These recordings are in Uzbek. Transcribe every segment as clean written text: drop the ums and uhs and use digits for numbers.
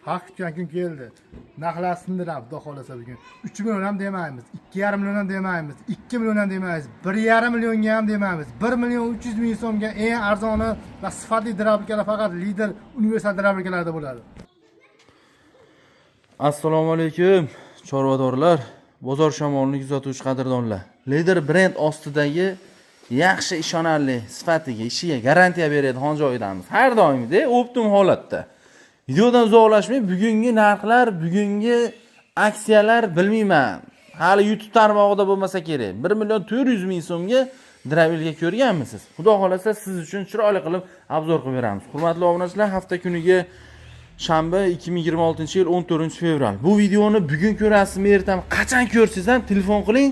Haq kutgan kun keldi. Narxlar sindiramiz, xudo xolasa bugun. 3 million ham demaymiz, 2,5 million ham demaymiz, 2 million ham demaymiz, 1,5 millionga ham demaymiz. 1 million 300 ming so'mga eng arzoni va sifatli drabikalar faqat Lidl universal drabikalarda bo'ladi. Assalomu alaykum, chorvadorlar, bozor shamolini kuzatuvchi qadrdonlar. Lidl brend ostidagi yaxshi ishonarli sifatiga, ishiga garantiya beradigan joydamiz. Har doimgidek optimum holatda. Videodan uzoqlashmay, bugungi narxlar, bugungi aksiyalar bilmayman. Hali YouTube tarmog'ida bo'lmasa kerak. 1 million 400 ming so'mga Dravilga ko'rganmisiz? Xudo xolasa siz uchun chiroyli qilib obzor qilib beramiz. Hurmatli obunachilar, hafta kuniga shanba 2026-yil 14-fevral. Bu videoni bugun ko'rasizmi, ertami, qachon ko'rsangiz ham telefon qiling.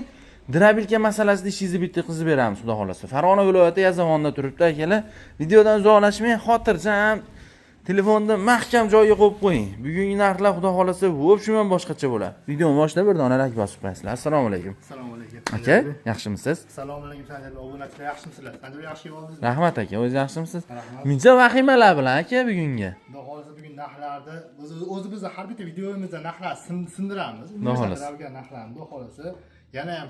Dravilka masalasida ishingizni bitkazib beramiz, xudo xolasa. Farg'ona viloyati Yazavonda turibdi akalar. Videodan uzoqlashmay, xotirjam telefonda mahkam joyiga qo'yib qo'ying. Bugungi narxlar xudo xolasa o'pshimdan boshqacha bo'ladi. Videoni boshlab bir dona like bosib qo'yasizlar. Assalomu alaykum. Assalomu alaykum. Aka, yaxshimisiz? Assalomu alaykum Sanjar obunachilar, yaxshimisizlar? Sanjar yaxshi bo'ldingizmi? Rahmat aka, o'zingiz yaxshimisiz? Rahmat. Muncha vahimalar bilan aka bugungi. Xudo xolasa bugun narxlarni o'zi biz har bitta videomizda narxlar sindiramiz. Xudo xolasa. Narxlarni xudo xolasa yana ham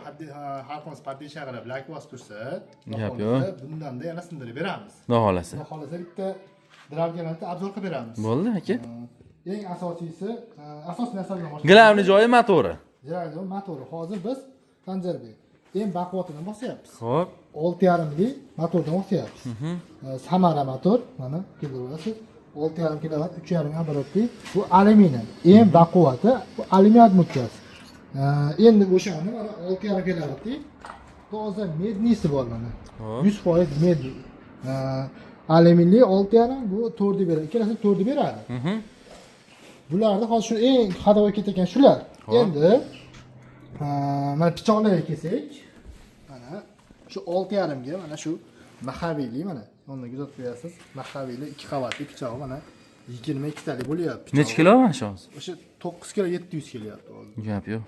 xalqimiz podpisha qilib like bosib tursa, Gap yo'q. bundanda yana sindirib beramiz. Xudo xolasa. Xudo xolasa bitta drabkalarni obzor qilib beramiz. Bo'ldi aka. Eng asosiysi, asosiy narsalardan boshlaymiz. Glavni joyi motori. Joyi motori. Hozir biz Sanjarbek eng baquvvatidan bosyapmiz. Xo'p. 6,5 li motordan bosyapmiz. Samara motor, mana ko'rasiz. 6,5 kilovat, 3,5 оборотli. Bu alyuminiy. Eng baquvvati bu alyuminiy admutkasi. Endi o'shani mana 6,5 kilovatli toza mednisi bor mana. 100% med. Alyuminli 6,5 bu 4 deb beradi. Ikkalasi 4 deb beradi. Bularda hozir shu eng xadoga ketgan shular. Endi mana pichoqlarga kelsak, mana shu 6,5 ga mana shu mahaviyli mana unda kuzatib qo'yasiz. Mahaviyli 2 qavatli pichoq mana 22 talik bo'lyapti. Necha kilo mana shu? O'sha 9 kilo 700 kelyapti hozir. Gap yo'q.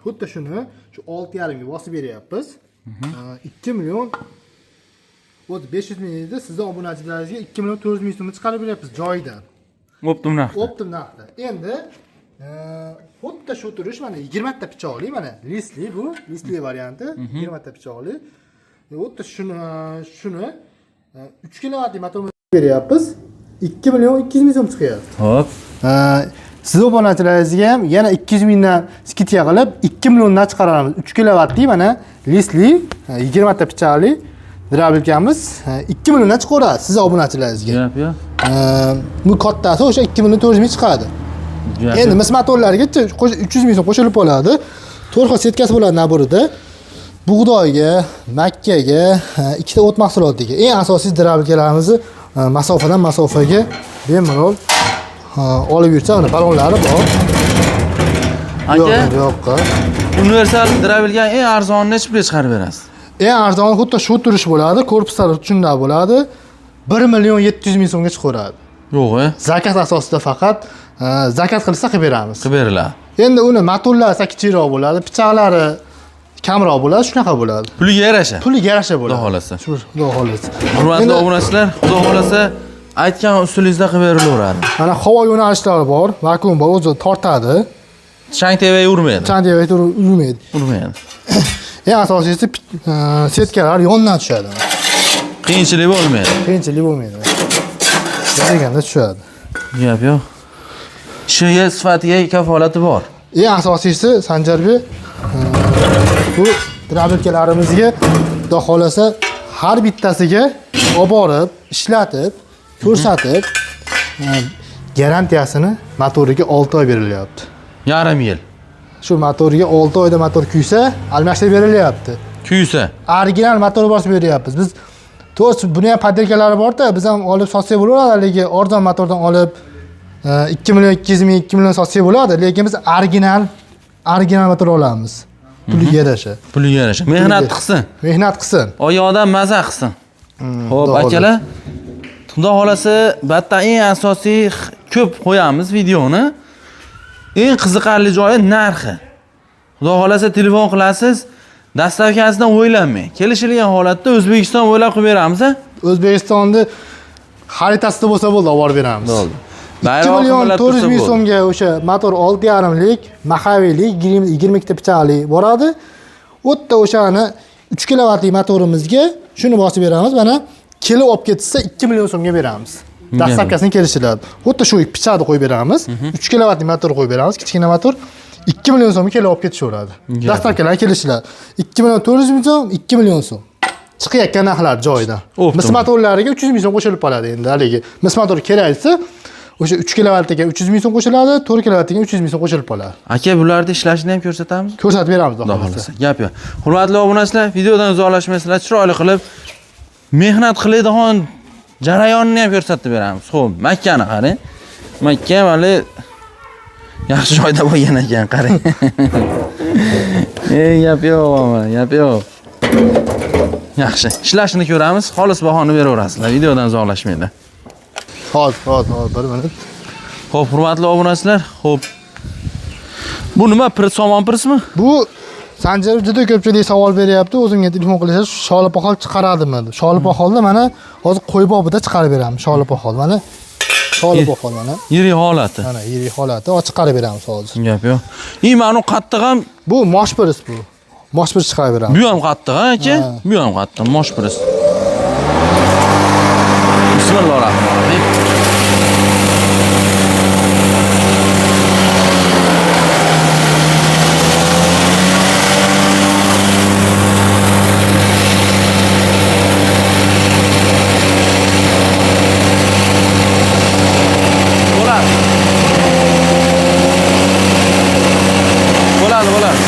Xuddi shuni shu 6,5 ga bosib beryapmiz. 2 million 500 ming edi. Sizning obunachilaringizga 2 million 400 ming so'mga chiqarib beryapmiz joyidan. Optimum narxda. Optimum narxda. Endi xuddi shu turish mana 20 ta pichoqli mana listli bu, listli varianti 20 ta pichoqli. Xuddi shuni 3 kilovatli motorni beryapmiz. 2 million 200 ming so'm chiqyapti. Xo'p. Siz obunachilaringizga ham yana 200 mingdan skidga qilib 2 milliondan chiqaramiz. 3 kilovatli mana listli 20 ta pichoqli drabilkamiz 2 milliondan chiqaradi siz obunachilaringizga. Gap yo'q. Bu kattasi o'sha 2 million 400 ming chiqadi. Endi mis motorlarga 300 ming so'm qo'shilib qoladi. 4 xil setkasi bo'ladi naborida. Bug'doyga, makkaga, ikkita o't mahsulotiga eng asosiy drabilkalarimizni masofadan masofaga bemalol olib yursa, mana balonlari bor. Aka, yo'q. universal drabilga eng arzonni necha pulga chiqarib berasiz? Eng arzoni xuddi shu turish bo'ladi, korpuslari shunday bo'ladi. 1 million 700 ming so'mga chiqaradi. Yo'q, Zakat asosida faqat zakat qilsa qilib beramiz. Qilib beriladi. Endi uni motorlari kichikroq bo'ladi, pichoqlari kamroq bo'ladi, shunaqa bo'ladi. Puliga yarasha. Puliga yarasha bo'ladi. Xudo xolasa. Xudo xolasa. Hurmatli obunachilar, xudo xolasa aytgan usulingizda qilib berilaveradi. Mana havo yo'nalishlari bor, vakuum bor, o'zi tortadi. Chang tevaga urmaydi. Chang tevaga urmaydi. Urmaydi. Eng asosiysi setkalar yondan tushadi. Qiyinchilik bo'lmaydi. Qiyinchilik bo'lmaydi. Deganda tushadi. Gap yo'q. Ishiga sifatiga kafolati bor. Eng asosiysi Sanjarbek bu drabilkalarimizga xudo xolasa har bittasiga olib borib, ishlatib, ko'rsatib garantiyasini motoriga 6 oy berilyapti. Yarim yil. Shu motoriga 6 oyda motor kuysa, almashtirib berilyapti. Kuysa. Original motor bosib beryapmiz. Biz to'g'ri buni ham padelkalari bor-da, biz ham olib sotsak bo'laveradi, lekin arzon motordan olib 2 million 200 ming 2 million sotsak bo'ladi, lekin biz original motor olamiz. Puliga yarasha. Puliga yarasha. Mehnat qilsin. Mehnat qilsin. Oyog'idan maza qilsin. Xo'p, akalar. Xudo xolasa, batta eng asosiy ko'p qo'yamiz videoni. Eng qiziqarli joyi narxi. Xudo xolasa telefon qilasiz, dastavkasidan o'ylanmang. Kelishilgan holatda O'zbekiston bo'ylab qilib beramiz, O'zbekistonni xaritasida bo'lsa bo'ldi, olib borib beramiz. Bo'ldi. 2.400.000 so'mga o'sha motor 6.5lik, Maxaviylik, 20 ta pichoqli boradi. U yerda o'shani 3 kilovatli motorimizga shuni bosib beramiz. Mana kelib olib ketsa 2 million so'mga beramiz. Dastavkasini kelishiladi. Bu yerda shu pichoqni qo'yib beramiz. 3 kilovatli motor qo'yib beramiz. Kichkina motor 2 million so'mga kelib olib ketishaveradi. Dastavkalar kelishiladi. 2.400.000 so'm, 2 million so'm. Chiqayotgan narxlar joyida. Mis motorlariga 300.000 so'm qo'shilib qoladi endi. Haligi mis motor keraksa, o'sha 3 kilovatga 300.000 so'm qo'shiladi, 4 kilovatga 300.000 so'm qo'shilib qoladi. Aka, bularni ishlashini ham ko'rsatamiz. Ko'rsatib beramiz, xudo xohlasa. Gap yo'q. Hurmatli obunachilar, videodan uzoqlashmaysizlar, chiroyli qilib mehnat qiladigan jarayonni ham ko'rsatib beramiz. Xo'p, Makkani qarang. Makka hali yaxshi joyda bo'lgan ekan, qarang. Gap yo'q, gap yo'q. Yaxshi. Ishlashini ko'ramiz, xolis bahoni beraverasizlar. Videodan uzoqlashmaydi. Hozir, bir minut. Xo'p, hurmatli obunachilar, xo'p. Bu nima, somon prismi? Bu Sanjar juda ko'pchilik savol beryapti. O'zimga telefon qilishadi, sholipoxol chiqaradimi? Sholipoxolni mana hozir qo'y bobida chiqarib beraman. Sholipoxol mana. Sholipoxol mana. Yirik holati. Mana yirik holati, chiqarib beramiz hozir. Gap yo'q. Mana u qattiq ham bu moshpiris bu. Moshpiris chiqarib beramiz. Bu ham qattiq, aka? Bu ham qattiq, moshpiris. Bismillahirrohmanirrohim. Bo'ladi.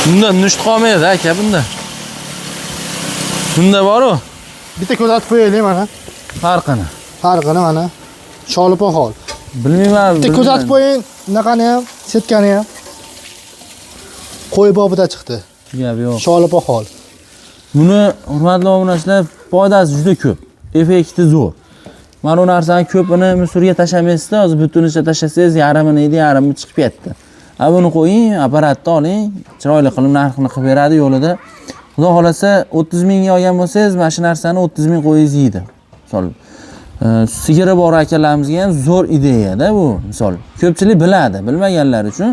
Bundan nusht qolmaydi aka, bunda. Bunda bor-ku. Bitta ko'rsatib qo'yaylik mana. Farqini mana. Sholipoxol. Bilmayman. Bitta ko'rsatib qo'ying, bunaqani ham, setkani ham. Qo'y bobida chiqdi. Gap yo'q. Sholipoxol. Buni hurmatli obunachilar, foydasi juda ko'p. Effekti zo'r. Mana bu narsani ko'pini musurga tashlamaysizda, hozir butunicha tashlasangiz yarimini yedi, yarimi chiqib ketdi. Buni qo'ying, apparatni oling, chiroyli qilib narxini qilib beradi yo'lida. Xudo xolasa 30 mingga olgan bo'lsangiz, mana shu narsani 30 ming qo'yingiz yeydi. Misol, sigiri bor akalarimizga ham zo'r ideya-da bu. Misol, ko'pchilik biladi, bilmaganlar uchun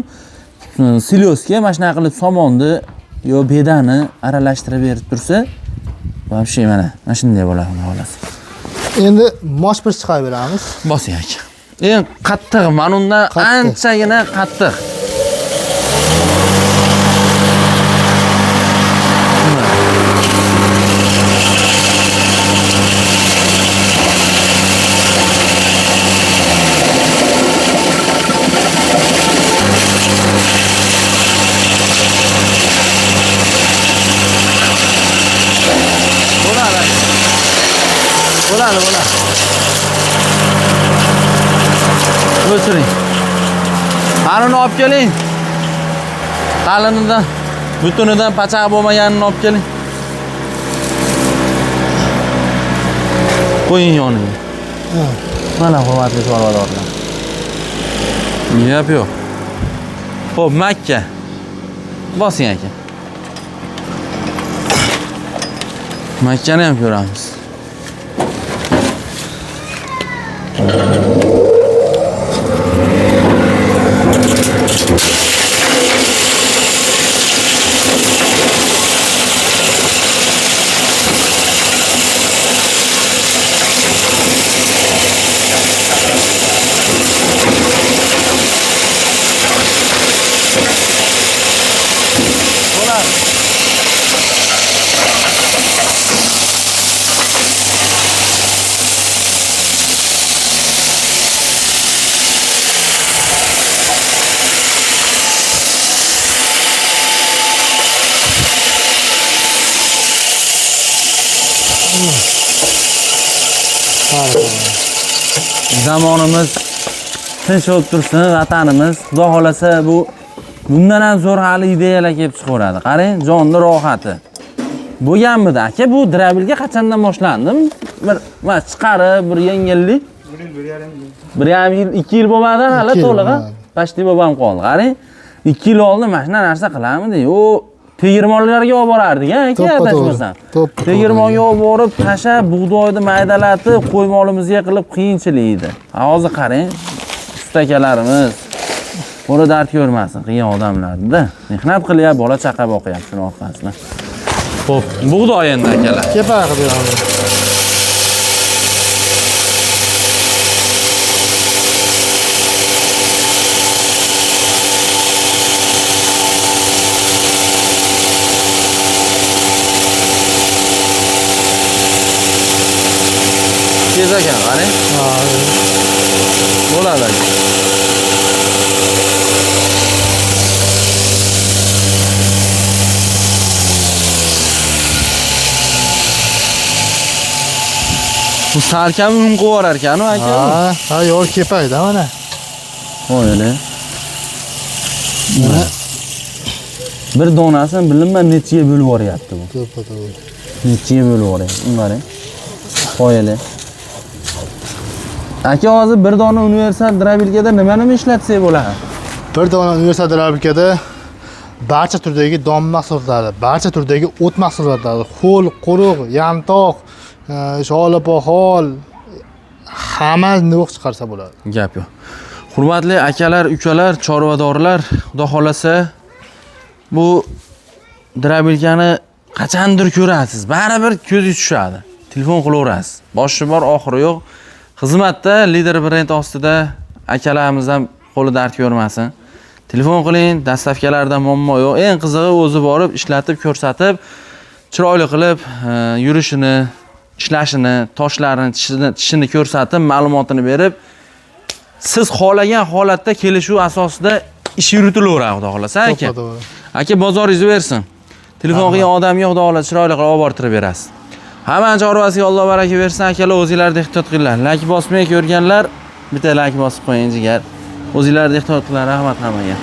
silyozga mana shunaqa qilib somonni yo bedani aralashtirib berib tursa, vobshe mana shunday bo'ladi, xudo xolasa. Endi moshpiris chiqarib beramiz. Bosing aka. Qattiq, mana undan anchagina qattiq. Bo'ladi. O'chiring. Qarini olib keling. Qalinidan, butunidan pachaq bo'lmaganini olib keling. Qo'ying yoniga. Mana hurmatli chorvadorlar. Gap yo'q. Xo'p, Makka. Bosing aka. Makkani ham ko'ramiz. Zamonimiz tinch bo'lib tursin, vatanimiz. Xudo xolasa bundan ham zo'r hali ideyalar kelib chiqaveradi. Qarang, jonni rohati. Bo'lganmidi aka, bu drabilga qachondan boshlandim? Bir chiqarib, bir yengillik. 1,5 yil, 2 yil bo'lmadan hali to'liq, pashti bo'lib ham qoldi. Qarang, 2 yil oldin mana shunday narsa qilamidi? Yo'q, tegirmonlarga olib borardik, aka, adashmasam. Tegirmonga olib borib, tashab, bug'doyni maydalatib, qo'y molimizga qilib qiyinchilik edi. Hozir qarang, usta akalarimiz qo'li dard ko'rmasin, qiyin odamlar-da. Mehnat qilyapti, bola chaqa boqyapti shuni orqasidan. Xo'p, bug'doy endi akalar. Kepa qilib beramiz. Tez ekan, qarang. Bo'ladi aka. Bu salkam un qo'yar ekan, aka. Ha, yo'l kepayda mana. Qo'yili. Bir donasini bilinmay nechiga bo'lib yuboryapti bu. To'ppa-to'g'ri. Nechiga bo'lib yuboryapti. Qarang. Qo'yili. Aka, hozir bir dona universal drabilkada nima ishlatsak bo'ladi? Bir dona universal drabilkada barcha turdagi don mahsulotlari, barcha turdagi o't mahsulotlari, ho'l, quruq, yamtoq, sholapahol hammasini o'q chiqarsa bo'ladi. Gap yo'q. Hurmatli akalar, ukalar, chorvadorlar, xudo xolasa bu drabilkani qachondir ko'rasiz. Baribir ko'z tushadi. Telefon qilaverasiz. Boshi bor, oxiri yo'q. Xizmatda lider brend ostida akalarimiz ham qo'li dard ko'rmasin. Telefon qiling, dastavkalarda muammo yo'q. Eng qizig'i o'zi borib ishlatib, ko'rsatib, chiroyli qilib yurishini, ishlashini, toshlarini, tishini ko'rsatib, ma'lumotini berib, siz xohlagan holatda kelishuv asosida ish yuritilaveradi, xudo xolasa aka. Aka, bozoringizni bersin. Telefon qilgan odamga xudo xolasa chiroyli qilib olib bortirib berasiz. Hamma chorvasiga Alloh baraka bersin. Akalar, o'zingizlar ehtiyot qilinglar. Like bosmay ko'rganlar bitta like bosib qo'ying jigar. O'zingizlar ehtiyot qilinglar. Rahmat hammaga.